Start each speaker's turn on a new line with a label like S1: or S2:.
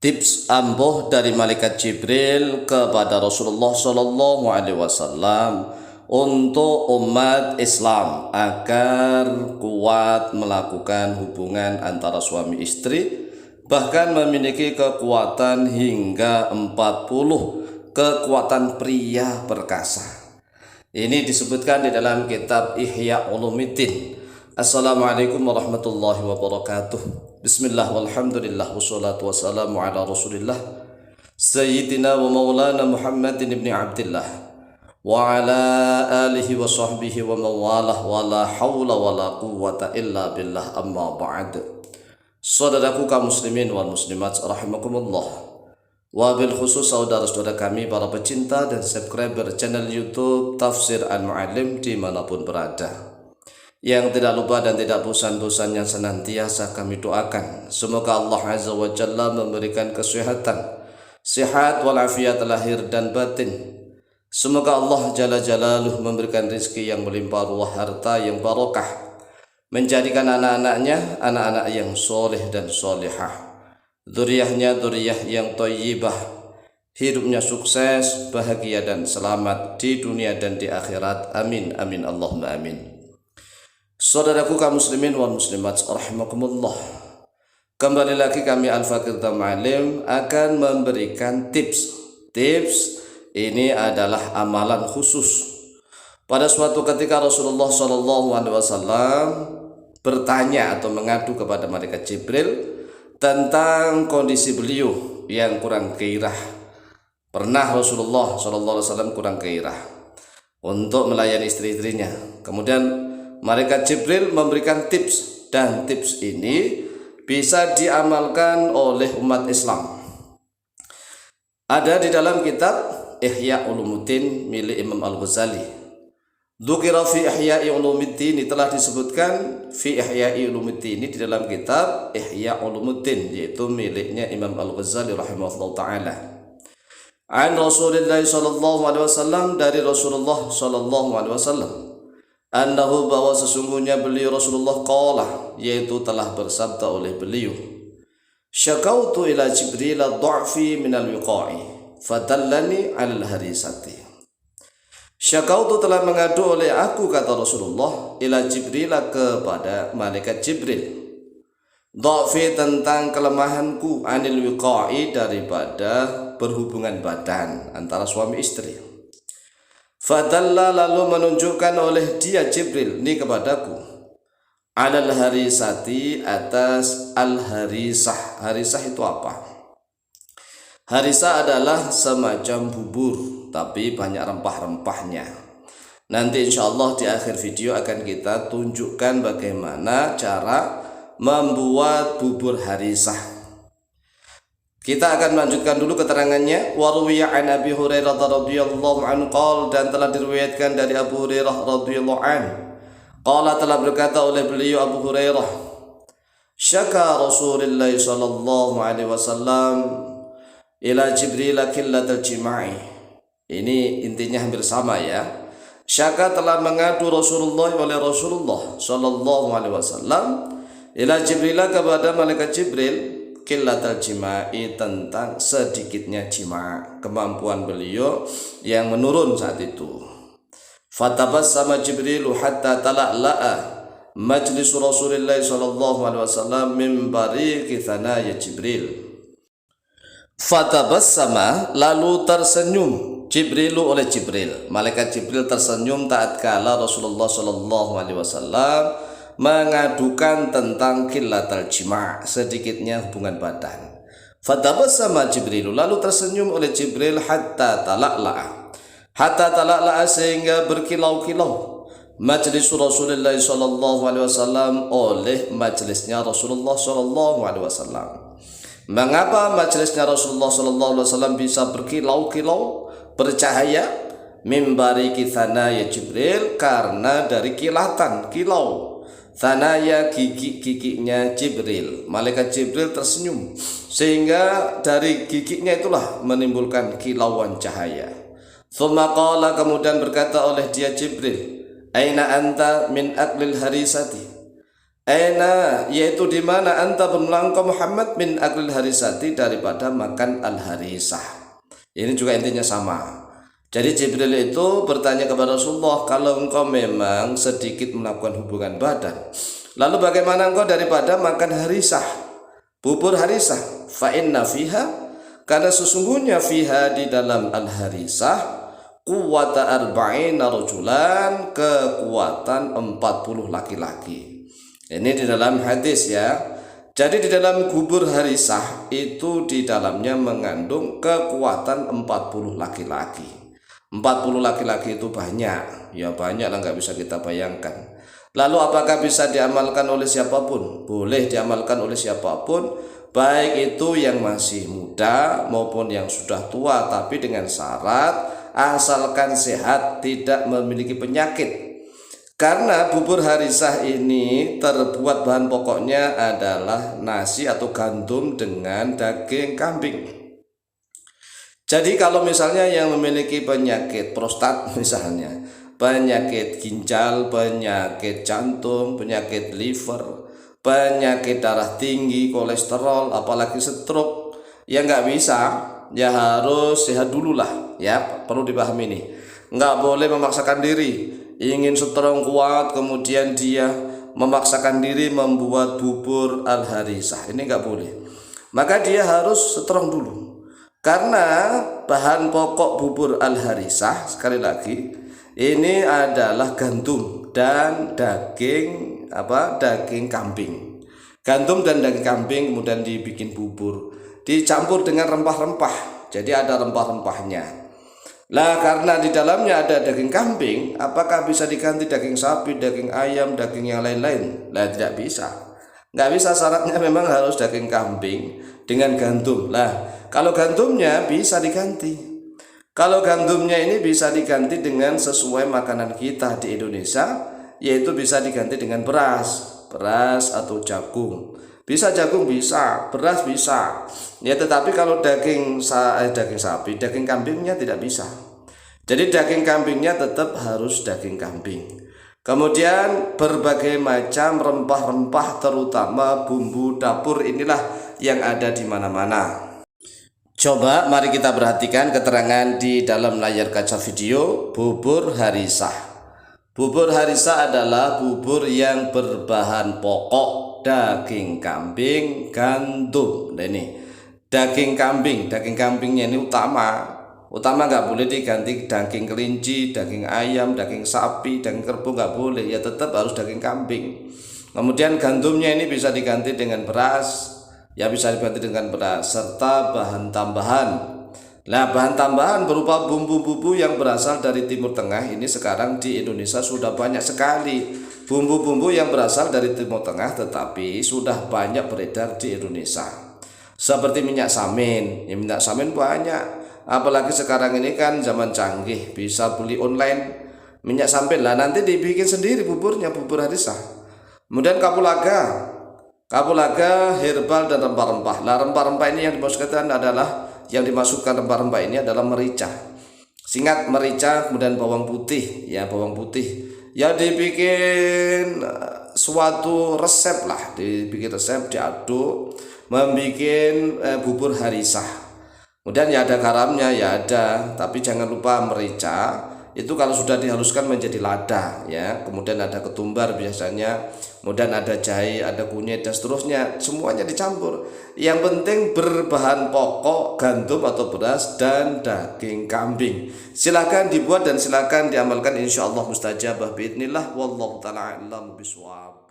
S1: Tips ampuh dari malaikat Jibril kepada Rasulullah Shallallahu Alaihi Wasallam untuk umat Islam agar kuat melakukan hubungan antara suami istri, bahkan memiliki kekuatan hingga 40 kekuatan pria perkasa. Ini disebutkan di dalam kitab Ihya Ulumuddin. Assalamualaikum warahmatullahi wabarakatuh. Bismillah walhamdulillah wassalatu wassalamu ala rasulillah Sayyidina wa maulana Muhammadin ibn Abdillah wa ala alihi wa sahbihi wa mawalah wa la hawla wa la quwwata illa billah, amma ba'd. Saudaraku kaum muslimin wal muslimat rahimakumullah, wabil khusus saudara-saudara kami para pecinta dan subscriber channel YouTube Tafsir Al-Mu'allim dimanapun berada, yang tidak lupa dan tidak bosan-bosan yang senantiasa kami doakan semoga Allah Azza wa Jalla memberikan kesehatan, sehat walafiat lahir dan batin. Semoga Allah Jalla Jalaluh memberikan rezeki yang melimpah ruah, harta yang barokah, menjadikan anak-anaknya anak-anak yang soleh dan solehah, dzurriyyahnya dzurriyyah yang thayyibah, hidupnya sukses, bahagia dan selamat di dunia dan di akhirat. Amin amin Allahumma amin. Saudaraku kaum muslimin wal muslimat rahimakumullah, kembali lagi kami Al-Faqih Al-Mu'allim akan memberikan tips. Ini adalah amalan khusus. Pada suatu ketika Rasulullah SAW bertanya atau mengadu kepada malaikat Jibril tentang kondisi beliau yang kurang gairah. Pernah Rasulullah SAW kurang gairah untuk melayani istri-istrinya. Kemudian malaikat Jibril memberikan tips, dan tips ini bisa diamalkan oleh umat Islam. Ada di dalam kitab Ihya Ulumuddin milik Imam Al-Ghazali. Dzukira fi Ihya Ulumuddin, telah disebutkan fi Ihya Ulumuddin di dalam kitab Ihya Ulumuddin, yaitu miliknya Imam Al-Ghazali rahimahullah taala. An Rasulillah sallallahu alaihi wasallam, dari Rasulullah sallallahu alaihi wasallam, annahu, bahwa sesungguhnya beliau Rasulullah qala, yaitu telah bersabda oleh beliau, syakautu ila Jibril ad-du'fi minal wiqa'i fadallani 'alal harisati. Syakautu, telah mengadu oleh aku, kata Rasulullah, ila Jibril, kepada malaikat Jibril, du'fi, tentang kelemahanku, 'anil wiqa'i, daripada berhubungan badan antara suami istri. Fadalla, lalu menunjukkan oleh dia Jibril ini kepadaku, alal harisati, atas al harisah. Harisah itu apa? Harisah adalah semacam bubur tapi banyak rempah-rempahnya. Nanti insya Allah di akhir video akan kita tunjukkan bagaimana cara membuat bubur harisah. Kita akan melanjutkan dulu keterangannya. Waruwiya an Abi Hurairah radhiyallahu anhu qala, dan telah diriwayatkan dari Abu Hurairah radhiyallahu anhu qala, telah berkata oleh beliau Abu Hurairah, syaka Rasulullah sallallahu alaihi wasallam ila Jibril qillatal jima'i. Ini intinya hampir sama ya. Syaka, telah mengadu Rasulullah oleh Rasulullah sallallahu alaihi wasallam ila Jibril, kepada malaikat Jibril, qillatal jima'i, tentang sedikitnya jima', kemampuan beliau yang menurun saat itu. Fatabassama Jibrilu hatta tala'la'a majlis Rasulullah sallallahu alaihi wasallam min bariqi thanaya Jibril. Fatabassama, lalu tersenyum Jibrilu oleh Jibril. Malaikat Jibril tersenyum tatkala Rasulullah sallallahu alaihi wasallam mengadukan tentang qillatal jima', sedikitnya hubungan badan. Fatabassama Jibril, lalu tersenyum oleh Jibril hatta tala'la'a, sehingga berkilau-kilau majlis Rasulullah sallallahu alaihi wasallam, oleh majlisnya Rasulullah sallallahu alaihi wasallam. Mengapa majelisnya Rasulullah sallallahu alaihi wasallam bisa berkilau-kilau, bercahaya? Mimbari kithanaya Jibril, karena dari kilatan, kilau, thanaya, gigi-giginya Jibril. Malaikat Jibril tersenyum sehingga dari giginya itulah menimbulkan kilauan cahaya. Tsumma qala, kemudian berkata oleh dia Jibril, aina anta min aklil harisati, Aina, yaitu di mana anta bermelangkau Muhammad min aklil harisati, daripada makan al-harisah. Ini juga intinya sama. Jadi Jibril itu bertanya kepada Rasulullah, kalau engkau memang sedikit melakukan hubungan badan, lalu bagaimana engkau daripada makan harisah, bubur harisah? Fa inna fiha, karena sesungguhnya fiha di dalam al-harisah quwwata arba'ina rajulan, kekuatan 40 laki-laki. Ini di dalam hadis ya. Jadi di dalam kubur harisah itu di dalamnya mengandung kekuatan 40 laki-laki. 40 laki-laki itu banyak. Ya banyak lah, nggak bisa kita bayangkan. Lalu apakah bisa diamalkan oleh siapapun? Boleh diamalkan oleh siapapun, baik itu yang masih muda maupun yang sudah tua, tapi dengan syarat asalkan sehat, tidak memiliki penyakit. Karena bubur harisah ini terbuat bahan pokoknya adalah nasi atau gandum dengan daging kambing. Jadi kalau misalnya yang memiliki penyakit prostat misalnya, penyakit ginjal, penyakit jantung, penyakit liver, penyakit darah tinggi, kolesterol, apalagi stroke, ya nggak bisa, ya harus sehat dulu lah, ya perlu dipahami ini. Nggak boleh memaksakan diri. Ingin strong kuat kemudian dia memaksakan diri membuat bubur al-harisah, ini nggak boleh. Maka dia harus strong dulu, karena bahan pokok bubur al-harisah sekali lagi ini adalah gandum dan daging daging kambing. Gandum dan daging kambing kemudian dibikin bubur, dicampur dengan rempah-rempah, jadi ada rempah-rempahnya. Lah karena di dalamnya ada daging kambing, apakah bisa diganti daging sapi, daging ayam, daging yang lain-lain? Lah tidak bisa. Nggak bisa, syaratnya memang harus daging kambing dengan gandum. Lah kalau gandumnya bisa diganti. Kalau gandumnya ini bisa diganti dengan sesuai makanan kita di Indonesia, yaitu bisa diganti dengan beras atau jagung. Bisa jagung, bisa beras, bisa ya, tetapi kalau daging sapi, daging kambingnya tidak bisa. Jadi daging kambingnya tetap harus daging kambing. Kemudian berbagai macam rempah-rempah, terutama bumbu dapur, inilah yang ada di mana-mana. Coba mari kita perhatikan keterangan di dalam layar kaca video bubur harisah. Bubur harisah adalah bubur yang berbahan pokok daging kambing, gandum. Nah ini daging kambingnya ini utama nggak boleh diganti daging kelinci, daging ayam, daging sapi, daging kerbau, nggak boleh, ya tetap harus daging kambing. Kemudian gandumnya ini bisa diganti dengan beras, ya bisa diganti dengan beras, serta bahan tambahan. Nah bahan tambahan berupa bumbu-bumbu yang berasal dari Timur Tengah, ini sekarang di Indonesia sudah banyak sekali bumbu-bumbu yang berasal dari Timur Tengah, tetapi sudah banyak beredar di Indonesia. Seperti minyak samin, ya minyak samin banyak, apalagi sekarang ini kan zaman canggih, bisa beli online minyak samin. Lah nanti dibikin sendiri buburnya, bubur harisah. Kemudian kapulaga, herbal dan rempah-rempah. Lah rempah-rempah ini yang dimaksudkan adalah rempah-rempah ini adalah merica, singkat merica, kemudian bawang putih, ya dibikin suatu resep lah, diaduk, membikin bubur harisah. Kemudian ya ada garamnya, ya ada, tapi jangan lupa merica itu kalau sudah dihaluskan menjadi lada ya. Kemudian ada ketumbar biasanya, kemudian ada jahe, ada kunyit dan seterusnya, semuanya dicampur. Yang penting berbahan pokok gandum atau beras dan daging kambing. Silakan dibuat dan silakan diamalkan, insyaallah mustajabah biidznillah, wallahu taala a'lam bishawab.